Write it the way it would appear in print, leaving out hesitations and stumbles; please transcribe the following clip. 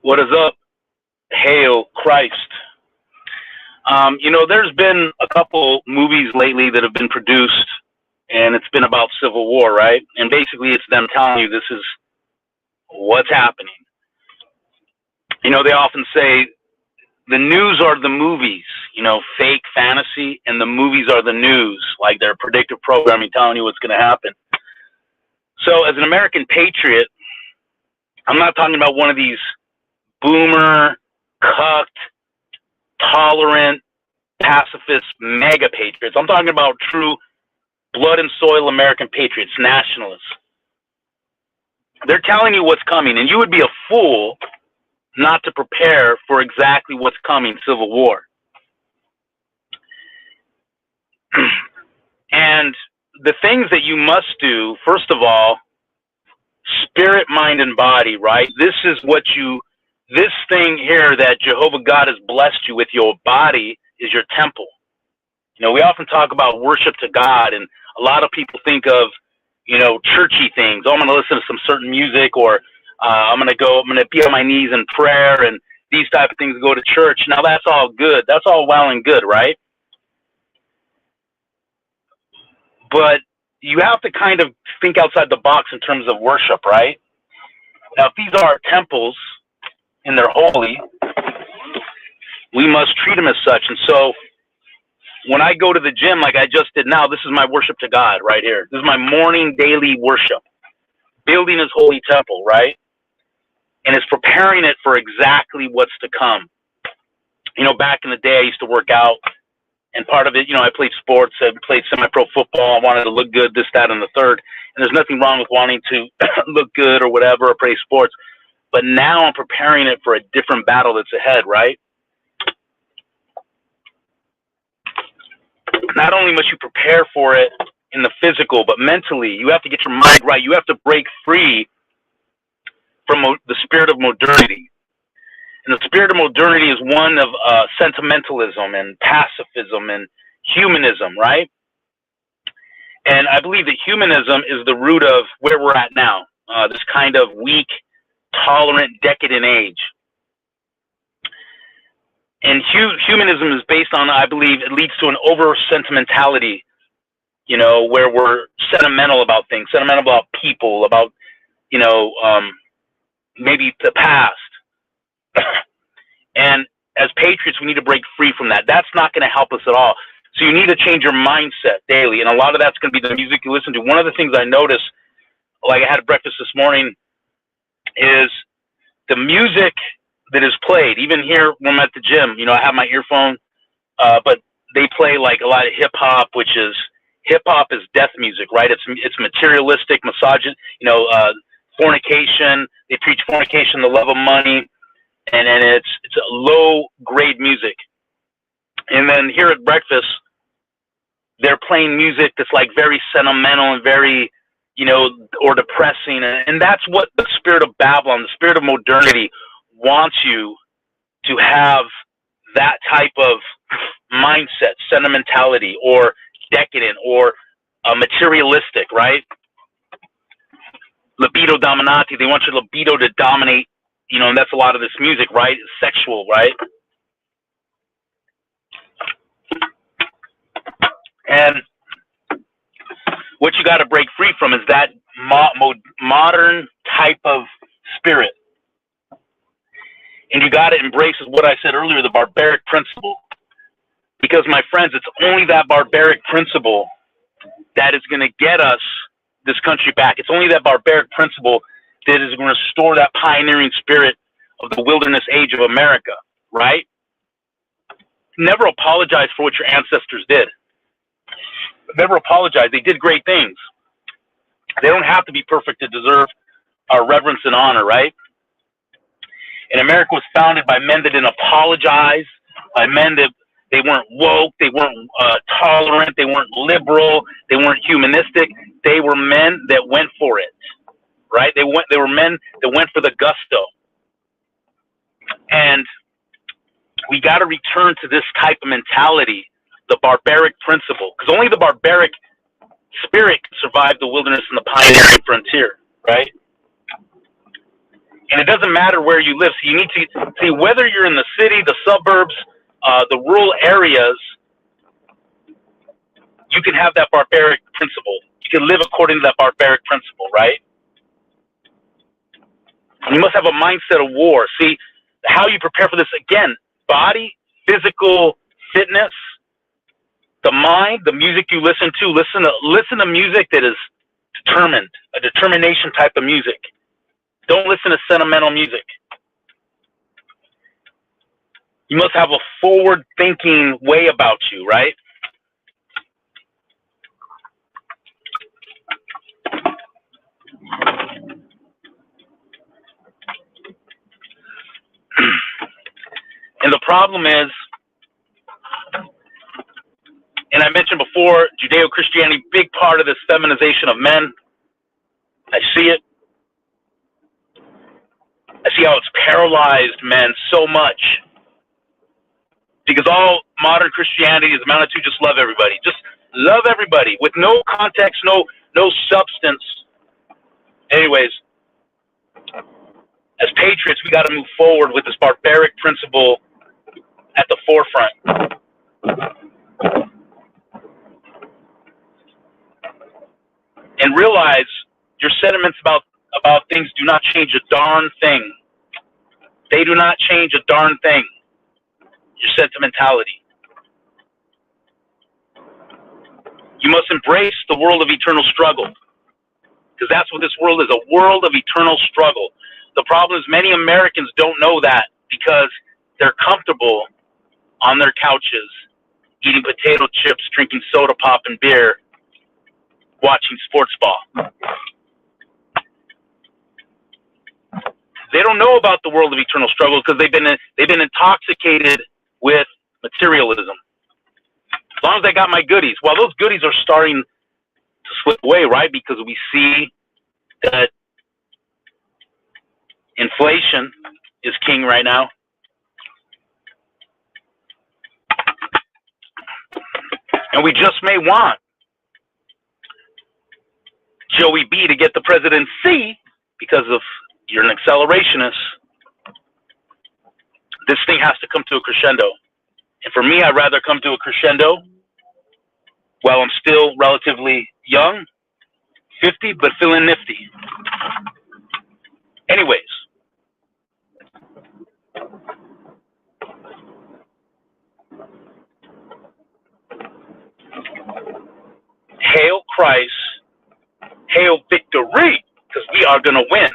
What is up? Hail Christ. There's been a couple movies lately that have been produced, and it's been about Civil War, right? And basically, it's them telling you this is what's happening. They often say the news are the movies, fake fantasy, and the movies are the news, like their predictive programming telling you what's going to happen. So, as an American patriot, I'm not talking about one of these boomer, cucked, tolerant, pacifist mega patriots. I'm talking about true blood and soil American patriots, nationalists. They're telling you what's coming, and you would be a fool not to prepare for exactly what's coming, Civil War. And the things that you must do, first of all, spirit, mind, and body, right? This thing here that Jehovah God has blessed you with, your body, is your temple. We often talk about worship to God, and a lot of people think of, churchy things. Oh, I'm going to listen to some certain music, or I'm going to be on my knees in prayer, and these type of things, go to church. Now, that's all good. That's all well and good, right? But you have to kind of think outside the box in terms of worship, right? Now, if these are our temples and they're holy, we must treat them as such. And so when I go to the gym, like I just did now, this is my worship to God right here. This is my morning daily worship, building his holy temple, right? And it's preparing it for exactly what's to come. Back in the day, I used to work out, and part of it, I played sports. I played semi-pro football. I wanted to look good, this, that, and the third. And there's nothing wrong with wanting to look good or whatever, or play sports. But now I'm preparing it for a different battle that's ahead, right? Not only must you prepare for it in the physical, but mentally, you have to get your mind right. You have to break free from the spirit of modernity. And the spirit of modernity is one of sentimentalism and pacifism and humanism, right? And I believe that humanism is the root of where we're at now, this kind of weak, tolerant, decadent age. And humanism is based on, I believe, it leads to an over-sentimentality, where we're sentimental about things, sentimental about people, about, maybe the past. And as patriots, we need to break free from that. That's not going to help us at all. So you need to change your mindset daily. And a lot of that's going to be the music you listen to. One of the things I noticed, like I had breakfast this morning, is the music that is played. Even here when I'm at the gym, I have my earphone, but they play like a lot of hip-hop, which is, hip-hop is death music, right? It's materialistic, misogynist, fornication. They preach fornication, the love of money. And it's a low grade music. And then here at breakfast, they're playing music that's like very sentimental and very, or depressing. And that's what the spirit of Babylon, the spirit of modernity, wants you to have, that type of mindset, sentimentality, or decadent, or materialistic, right? Libido dominati. They want your libido to dominate. And that's a lot of this music, right? It's sexual, right? And what you got to break free from is that modern type of spirit. And you got to embrace, what I said earlier, the barbaric principle. Because, my friends, it's only that barbaric principle that is going to get us this country back. It's only that barbaric principle that is going to restore that pioneering spirit of the wilderness age of America, right? Never apologize for what your ancestors did. Never apologize. They did great things. They don't have to be perfect to deserve our reverence and honor, right? And America was founded by men that didn't apologize, by men that they weren't woke, they weren't tolerant, they weren't liberal, they weren't humanistic. They were men that went for it. Right? They were men that went for the gusto. And we got to return to this type of mentality, the barbaric principle, because only the barbaric spirit can survive the wilderness and the pioneering frontier, right? And it doesn't matter where you live. So you need to see whether you're in the city, the suburbs, the rural areas, you can have that barbaric principle. You can live according to that barbaric principle, right? And you must have a mindset of war. See, how you prepare for this, again, body, physical fitness, the mind, the music you listen to, listen to music that is determined, a determination type of music. Don't listen to sentimental music. You must have a forward-thinking way about you, right? And the problem is, and I mentioned before, Judeo-Christianity, big part of this feminization of men. I see it. I see how it's paralyzed men so much. Because all modern Christianity is amounted to just love everybody. Just love everybody with no context, no substance. Anyways, as patriots, we got to move forward with this barbaric principle at the forefront. And realize your sentiments about things do not change a darn thing. They do not change a darn thing. Your sentimentality. You must embrace the world of eternal struggle. Because that's what this world is, a world of eternal struggle. The problem is many Americans don't know that because they're comfortable on their couches, eating potato chips, drinking soda pop and beer, watching sports ball. They don't know about the world of eternal struggle because they've been intoxicated with materialism. As long as I got my goodies, well, those goodies are starting to slip away, right? Because we see that inflation is king right now. And we just may want Joey B to get the presidency because of you're an accelerationist. This thing has to come to a crescendo. And for me, I'd rather come to a crescendo while I'm still relatively young, 50, but feeling nifty. Anyways, hail Christ, hail victory, because we are going to win.